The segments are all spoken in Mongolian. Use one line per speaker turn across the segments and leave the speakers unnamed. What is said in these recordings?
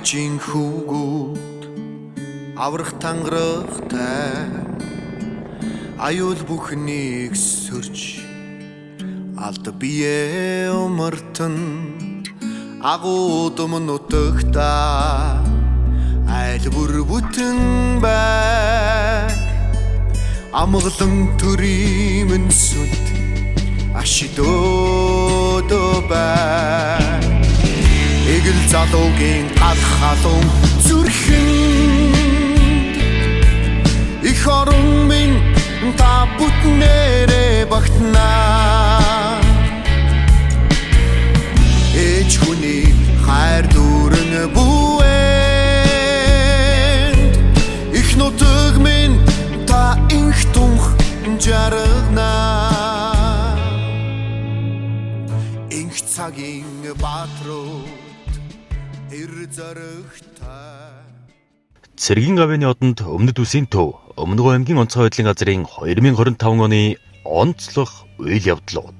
ээжийн хүүгүүд аврах тангарахтай аюул бүхнийг сөрж алд бие умартан агуудам нутагта айл бүр бүтэн бай амгалан төрийн сүд ашидодо бай эгэл залуугийн гал халуун зүрхэнд их орон минь та бүтнээрээ багтнаа ээж хүний хайр дүүрэн бүэнд их нутаг минь та инх тунх жаргнаа инх цагийн баатрууд эр зарагтай
Цэргийн гавьяаны одонд Өмнөд Үсийн төв Өмнөгөө аймгийн онцгой байдлын газрын 2025 оны онцлог үйл явдлууд.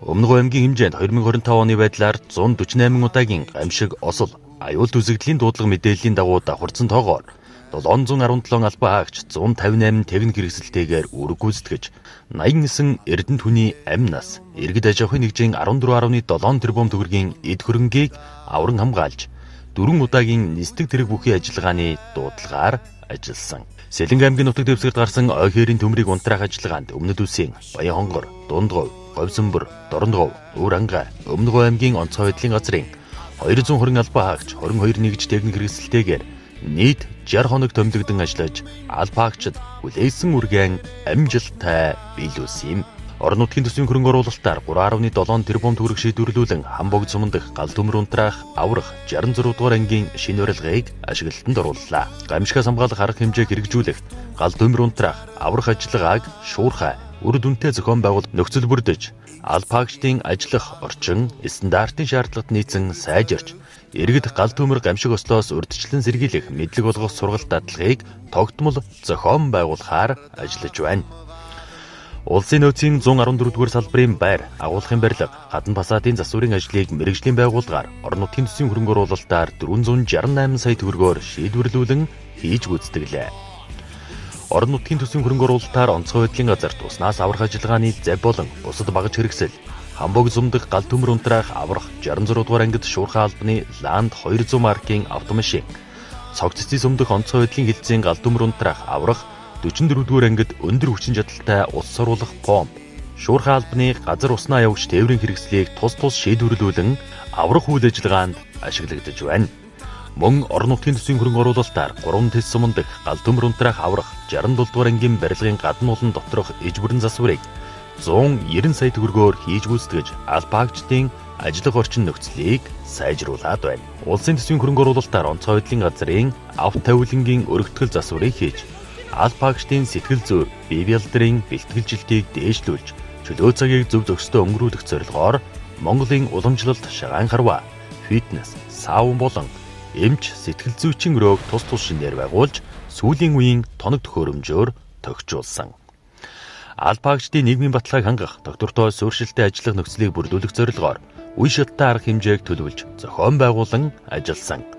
Өмнөгөө аймгийн хэмжээнд 2025 оны байдлаар 148 удаагийн гамшиг осол аюул үзэгдлийн дуудлага мэдээллийн дагуу давхарсан тоогоор 717 албан хаагч 158 техник хэрэгсэлтэйгээр үүрэг гүйцэтгэж 89 эрдэнэ хүний амь нас иргэд аж ахуйн нэгжийн 14.7 тэрбум төгрөгийн эд хөрөнгийг авран хамгаалж 4 удаагийн нисдэг тэрэг бүхий ажиллагааны дуудлагаар ажилласан. Сэлэнг аймгийн нутаг дэвсгэрт гарсан ой хээрийн төмрийг унтраах ажиллагаанд Өмнөд Үсийн Баян-Хонгор, Дундгов, Говьсөнбөр, Дорногов, Өвөрангай, Өмнөгөө аймгийн онцгой байдлын газрын 220 албан хаагч 22 нэгж техник хэрэгсэлтэйгээр нийт 60 хоног томилогдсон ажиллаж албан хаагчид хүлээсэн үргэн амжилттай биелүүлсэн юм. Орон нутгийн төсвийн хөрөнгө оруулалтаар 3.7 тэрбум төгрөг шийдвэрлүүлэн хамбогд сумдах гал төмөр унтраах аврах 66 дугаар ангийн шинэ барилгыг ашиглалтанд орууллаа. Гамшигаас хамгаалах арга хэмжээг хэрэгжүүлэх, гал төмөр унтраах, аврах ажиллагааг шуурхай, үр дүнтэй зохион байгуулалт нөхцөл бүрдэж, албан хаагчдын ажиллах орчин стандартын шаардлагад нийцэн сайжирч, иргэд гал төмөр гамшиг ослоос урьдчилан сэргийлэх мэдлэг олгох сургалт дадлагыг тогтмол зохион байгуулахаар ажиллаж байна. Улсын нөөцийн 114-р салбарын байр, агуулгын барилга, гадна фасадын засварын ажлыг мэргэжлийн байгууллагаар орон нутгийн төсвийн хөрөнгө оруулалтаар 468 сая төгрөгөөр шийдвэрлүүлэн хийж гүйцэтгэлээ. Орон нутгийн төсвийн хөрөнгө оруулалтаар онцгой байдлын газар туснаас аврах ажиллагааны зав болон бусад багаж хэрэгсэл, хамбогд сумдах гал төмөр унтраах аврах 66 дугаар ангид шуурхай албаны Ланд 200 маркийн автомашин, цогццын сумдах онцгой байдлын хилцээний гал төмөр унтраах аврах 44-р ангид өндөр хүчин чадалтай ус сорулах помп, шуурхай албаны газар уснаа явагч тээврийн хэрэгслийг тус шийдвэрлүүлэн аврах үйл ажиллагаанд ашиглагдаж байна. Мөн орон нутгийн төсвийн хөрөнгө оруулалтаар 3 тэс сумдах гал төмөр унтраах аврах 67 дугаар ангийн барилгын гадна улан доторх иж бүрэн засварыг 190 сая төгрөгөөр хийж гүйцэтгэж албан хаагчдын ажиллах орчин нөхцөлийг сайжруулад байна. Улсын төсвийн хөрөнгө оруулалтаар онцгой байдлын газрын авто тавилангийн өргөтгөл засварыг хийж албан хаагчдын сэтгэл зүйн бие бэлтрийн бэлтгэлжилтийг дээшлүүлж, чөлөө цагийг зөв зөвхөстэй өнгөрүүлэх зорилгоор Монголын уламжлалт шагаан харва, фитнес, саун болон эмч сэтгэл зүйчийн өрөөг тус шинээр байгуулж, сүүлийн үеийн тоног төхөөрөмжөөр тохижуулсан. Албан хаагчдын нийгмийн баталгааг хангах, доктортой суурьшилтай ажиллах нөхцөлийг бүрдүүлэх зорилгоор үе шаттай арга хэмжээг төлөвлөж, зохион байгуулан ажилласан.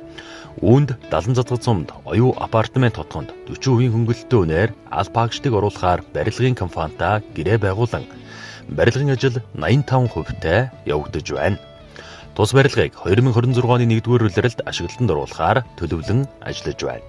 Үүнд 70 задгад сумд оюу апартамент хотгонд 40% хөнгөлөлтөө үнээр албан хаагчдыг оруулахаар барилгын компанитай гэрээ байгуулан барилгын ажил 85%-тай явагдаж байна. Тус барилгыг 2026 оны 1-р улиралд ашиглалтанд оруулахаар төлөвлөн ажиллаж байна.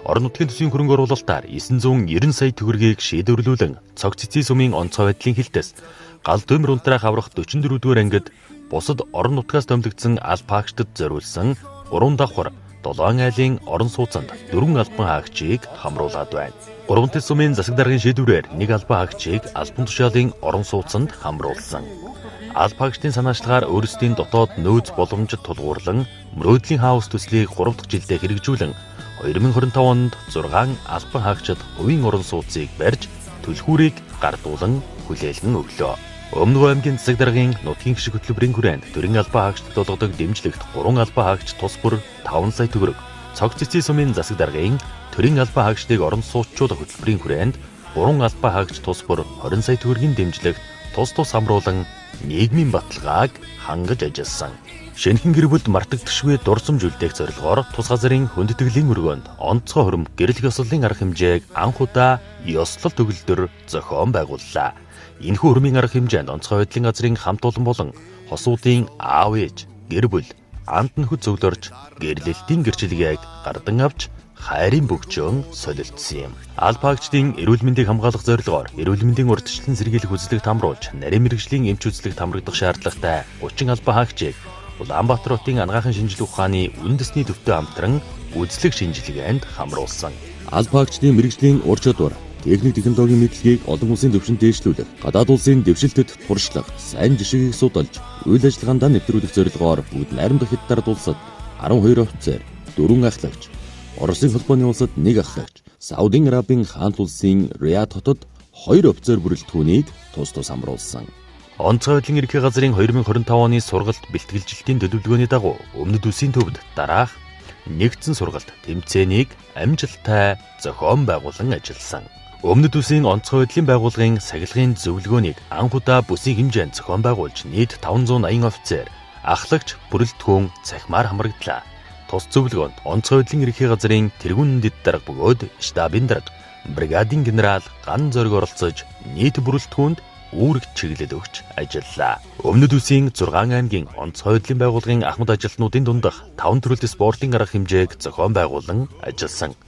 Орон нутгийн төсвийн хөрөнгө оруулалтаар 990 сая төгрөгийг шийдвэрлүүлэн цогццын сумын онцгой байдлын хилтэс, гал төмөр унтраах аврах 44-р ангид бусад орон нутгаас томилогдсон албан хаагчдад зориулсан 3 давхар 7 айлын орон сууцанд 4 албан хаагчийг хамруулад байна. 3 тэс сумын засаг даргын шийдвэрээр 1 албан хаагчийг албан тушаалын орон сууцанд хамруулсан. Албан хаагчдын санаачлагаар өөрсдийн дотоод нөөц боломжид тулгуурлан мөрөөдлийн хаус төслийг 3 дахь жилдээ хэрэгжүүлэн 2025 онд 6 албан хаагчид хувийн орон сууцыг барьж түлхүүрийг гардуулан хүлээлгэн өглөө. Өмнөгөө аймгийн засаг даргын нутгийн гишг хөтөлбөрийн хүрээнд төрийн албан хаагчдад олгодог дэмжлэгт 3 албан хаагч тус бүр 5 сая төгрөг, цогццын сумын засаг даргын төрийн албан хаагчдыг орон сууцчуулах хөтөлбөрийн хүрээнд 3 албан хаагч тус бүр 20 сая төгрөгийн дэмжлэгт тус хамруулан нийгмийн баталгааг хангаж ажилласан. Шинэхэн гэр бүлд мартагдшгүй дурсамж үлдээх зорилгоор тус газрын хүндэтгэлийн өргөнд онцгой хөрөм гэрэл ёслолын арга хэмжээг анх удаа ёслол төгөлдөр зохион байгууллаа. Энэхүү хөрмийн арга хэмжээнд онцгой байдлын газрын хамт олон болон хосуудын аав ээж, гэр бүл, анд нөхөд зөвлөрч гэрлэлтийн гэрчлэгийг гардан авч хайрын бөгчөөн солилцсон юм. Албаагчдын эрүүл мэндийг хамгаалах зорилгоор эрүүл мэндийн урьдчилан сэргийлэх үзлэгт хамруулж нарийн мэрэгжлийн эмч үзлэгт хамрагдах шаардлагатай 30 албаа хаагчийг Улаанбаатар хотын анагаахын шинжилгээ ухааны үндэсний төвтэй хамтран үзлэг шинжилгээнд хамруулсан. Албаагчдын мэрэгжлийн ур чадвар, техник технологийн мэдлэгийг олон улсын түвшинд дээшлүүлэх, гадаад улсын дэвшилтэд туршлах, сайн жишгийг судалж, үйл ажиллагаандаа нэвтрүүлэх зорилгоор бүгд найрамдах Хятад улсад 12 офицер, 4 ахлагч, Оросын холбооны улсад 1 ахлагч, Саудын Арабын хаант улсын Риад хотод 2 офицер бүрэлдэхүүнийг тус хамруулсан. Онцгой байдлын ерхий газрын 2025 оны сургалт бэлтгэлжилтийн төлөвлөгөөний дагуу Өмнөд Улсын төвд дараах нэгдсэн сургалт тэмцээнийг амжилттай зохион байгуулан ажилласан. Өмнөд Улсын онцгой байдлын байгууллагын сахилгын зөвлөгөөнийг анх удаа бүсийн хэмжээнд зохион байгуулж нийт 580 офицер, ахлагч, бүрэлдэхүүн цахимаар хамрагдлаа. Тус зөвлөгөөнд онцгой байдлын ерхий газрын тэргүүн дэд дарга бөгөөд штабын дарга, бригадын генерал ган зориг оролцож нийт бүрэлдэхүүнд үүрэг чиглэл өгч ажиллаа. Өмнөд Улсын 6 аймгийн онцгой байдлын байгууллагын ахмад ажилтнуудын дундах 5 төрөлт спортын арга хэмжээг зохион байгуулан ажилласан.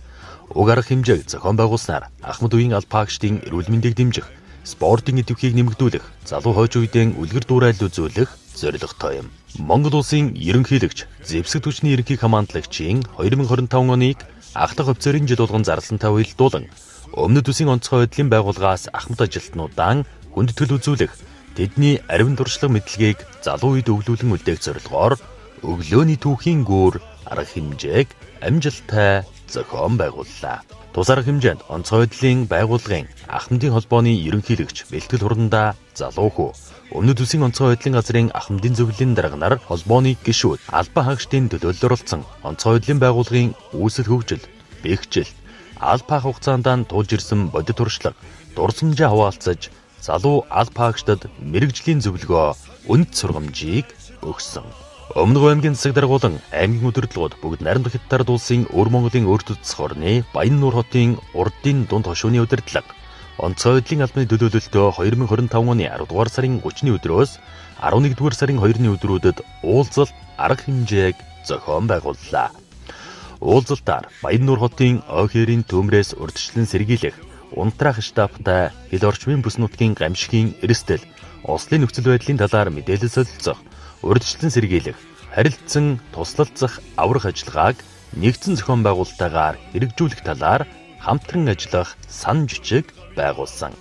Уг арга хэмжээг зохион байгуулснаар ахмад үеийн албаагчдын эрүүл мэндийг дэмжих, спортын идэвхийг нэмэгдүүлэх, залуу хойч үеийн үлгэр дуурайл үзүүлэх зорилготой юм. Монгол Улсын ерөнхийлөгч, зэвсэг түвшний ерөнхий командлагчийн 2025 оныг ахлах офицерын жил болгон зарласантай уялдуулан Өмнөд Улсын онцгой байдлын байгууллагаас ахмад ажилтнуудаа хүндэтгэл үзүүлэх, тэдний ариун дуршлаг мэдлэгийг залуу үед өвлүүлэн үлдээх зорилгоор өглөөний түүхийн гүүр арга хэмжээг амжилттай зохион байгууллаа. Тус арга хэмжээнд онцгой байдлын байгууллагын ахмадын холбооны ерөнхийлөгч бэлтгэл хурандаа залуу хүү, Өмнөд Улсын онцгой байдлын газрын ахмадын зөвлөлийн дарга нар холбооны гишүүд, албаа хаагчдын төлөөлөлд оролцсон онцгой байдлын байгууллагын үүсэл хөгжил, бэхжил, албаа хугацаанд туулж ирсэн бодит туршлага, дурсамжаа хуваалцаж залуу албаагчдад мэрэгжлийн зөвлөгөө, үнд сургамжийг өгсөн. Өмнөд аймгийн засаг даргуулан аймгийн удирдлагууд бүгд найрамдах Хятад улсын Өвөр Монголын өөрчлөлт засаг орны Баяннуур хотын урдын дунд хошууны удирдлага онцгой байдлын албаны төлөөлөлтөө 2025 оны 10 дугаар сарын 30-ны өдрөөс 11 дугаар сарын 2-ны өдрүүдэд уулзалт арга хэмжээг зохион байгууллаа. Уулзалтаар Баяннуур хотын Ойхээрийн төмрээс урьдчилан сэргийлэх, унтраах штабтай хил орчмын бүс нутгийн гамшигын эрсдэл, Ослын нөхцөл байдлын талаар мэдээлэл солилцох, урьдчилан сэргийлэх, харилцан туслалцах аврах ажиллагааг нэгдсэн зохион байгуулалтаагаар хэрэгжүүлэх талаар хамтран ажиллах сан жижиг байгуулсан.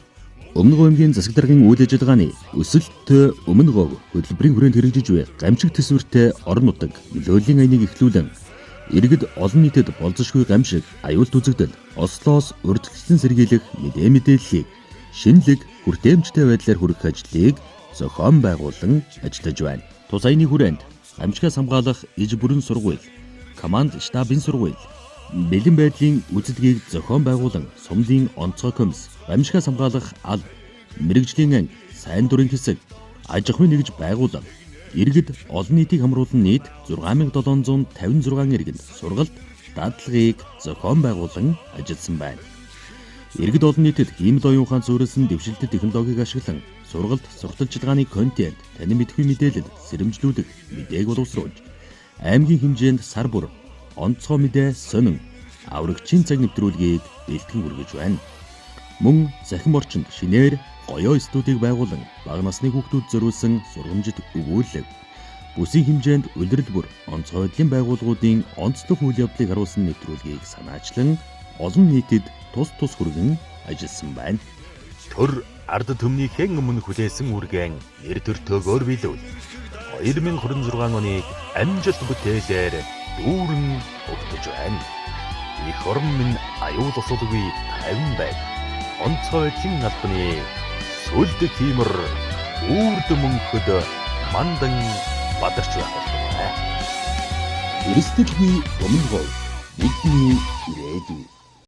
Өмнөд аймгийн засаг даргын үйл ажиллагааны өсөлт өмнө говь хөтөлбөрийн хүрээнд хэрэгжиж буй гамшиг төсвөртэй орон нутаг нөлөөллийн аяныг эхлүүлэн иргэд олон нийтэд болзошгүй гамшиг, аюулт үзэгдэл, Ослоос урьдчилан сэргийлэх мэдээллийг шинэлэг, хүртээмжтэй байдлаар хүргэх ажлыг зохион байгуулан ажиллаж байна. Тус аяны хүрээнд гамшигаас хамгаалах иж бүрэн сургууль, команд штабын сургууль, бэлэн байдлын үзэлгийг зохион байгуулан сумдын онцгой комисс, гамшигаас хамгаалах алба, мэрэгжлийн анги, сайн дурын хэсэг, аж ахуйн нэгж байгууллага, иргэд олон нийтийг хамруулан нийт 6756 иргэнд сургалт, даатгалыг зохион байгуулан ажилласан байна. Иргэд олон нийтэд хиймэл оюун ухаан суурилсан дэвшилтэт технологиг ашиглан сургалт, сурталчилгааны контент, танин мэдхүй мэдээлэл сэрэмжлүүлэх, мэдээг боловсруулж, аймгийн хэмжээнд сар бүр онцгой мэдээ сонин, аврагчийн цаг нэвтрүүлгийг бэлтгэн хүргэж байна. Мөн захим орчинд шинээр гоёо студийг байгуулан бага насны хүүхдүүд зориулсан сургамжит өгүүлэг, бүсийн хэмжээнд улирал бүр онцгой байдлын байгууллагуудын онцлог үйл явдлыг харуулсан нэвтрүүлгийг санаачлан олон нийтэд тус хүргэн ажилласан байна. Төр ард түмнийхэн өмнө хүлээсэн үргэн нэр төртөөгөөр биелүүл 2026 оны амжилт бүтээлээр дүүрэн өгдөж байна. Их орн минь аюул осолгүй 50 байг. Онцгой байдлын албаны сүлд тиймэр үрд мөнхөд мандан бадарч байх болов. Эрсдэлгүй өмнө говь бидний ирээдүй.